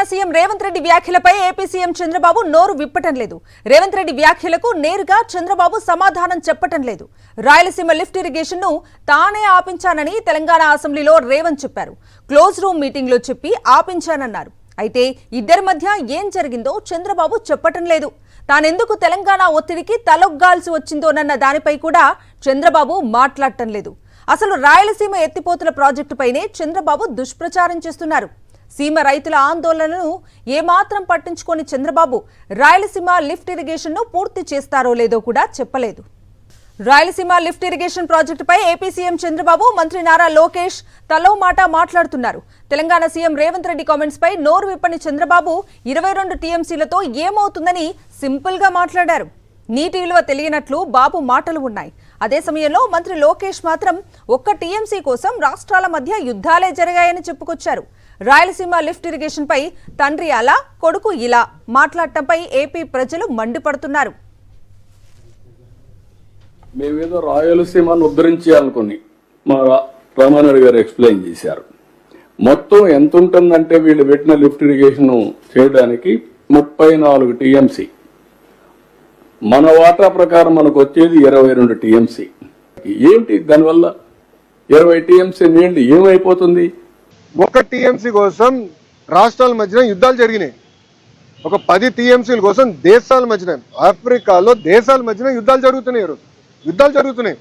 CM Revanth Reddy వ్యాఖ్యలపై AP CM Chandrababu నోరు విప్పటం లేదు. రేవంత్ రెడ్డి వ్యాఖ్యలకు నేరుగా చంద్రబాబు సమాధానం చెప్పటం లేదు. రాయలసీమ లిఫ్ట్ ఇరిగేషన్ ను తానే ఆపించానని తెలంగాణ అసెంబ్లీలో రేవంత్ చెప్పారు. క్లోజ్ రూమ్ మీటింగ్ లో చెప్పి ఆపించానన్నారు. అయితే ఇద్దరి మధ్య ఏం జరిగిందో చంద్రబాబు చెప్పటం లేదు. తానెందుకు తెలంగాణ ఒత్తిడికి తలొగ్గాల్సి వచ్చిందోనన్న దానిపై కూడా చంద్రబాబు మాట్లాడటం లేదు. అసలు రాయలసీమ ఎత్తిపోతుల ప్రాజెక్టుపైనే చంద్రబాబు దుష్ప్రచారం చేస్తున్నారు. సీమ రైతుల ఆందోళనను ఏమాత్రం పట్టించుకొని చంద్రబాబు రాయలసీమ లిఫ్ట్ ఇరిగేషన్ ను పూర్తి చేస్తారో లేదో కూడా చెప్పలేదు. రాయలసీమ లిఫ్ట్ ఇరిగేషన్ ప్రాజెక్టుపై ఏపీ సీఎం చంద్రబాబు, మంత్రి నారా లోకేష్ తలో మాట మాట్లాడుతున్నారు. తెలంగాణ సీఎం రేవంత్ రెడ్డి కామెంట్స్ పై నోరు విప్పని చంద్రబాబు 22 టీఎంసీలతో ఏమవుతుందని సింపుల్ గా మాట్లాడారు. నీటి విలువ తెలియనట్లు బాబు మాటలు ఉన్నాయి. అదే సమయంలో మంత్రి లోకేష్ మాత్రం ఒక్క టీఎంసీ కోసం రాష్ట్రాల మధ్య యుద్ధాలే జరిగాయని చెప్పుకొచ్చారు. రాయలసీమ లిఫ్ట్ ఇరిగేషన్ పై తండ్రి అలా కొడుకు ఇలా మాట్లాడటంపై ఏపీ ప్రజలు మండిపడుతున్నారు. మేమేదో రాయలసీమను ఉద్ధరించాలనుకుని మా రామానాయుడు గారు ఎక్స్ప్లెయిన్ చేశారు. మొత్తం ఎంత ఉంటుందంటే వీళ్ళు పెట్టిన లిఫ్ట్ ఇరిగేషన్ చేయడానికి 34 టీఎంసీ. మన వాటా ప్రకారం మనకు వచ్చేది 22 టీఎంసీ. ఏంటి దానివల్ల 20 టీఎంసీ నీళ్లు ఏమైపోతుంది? ఒక టీఎంసీ కోసం రాష్ట్రాల మధ్యన యుద్ధాలు జరిగినాయి. ఒక 10 టీఎంసీల కోసం దేశాల మధ్యన, ఆఫ్రికాలో దేశాల మధ్యన యుద్ధాలు జరుగుతున్నాయి.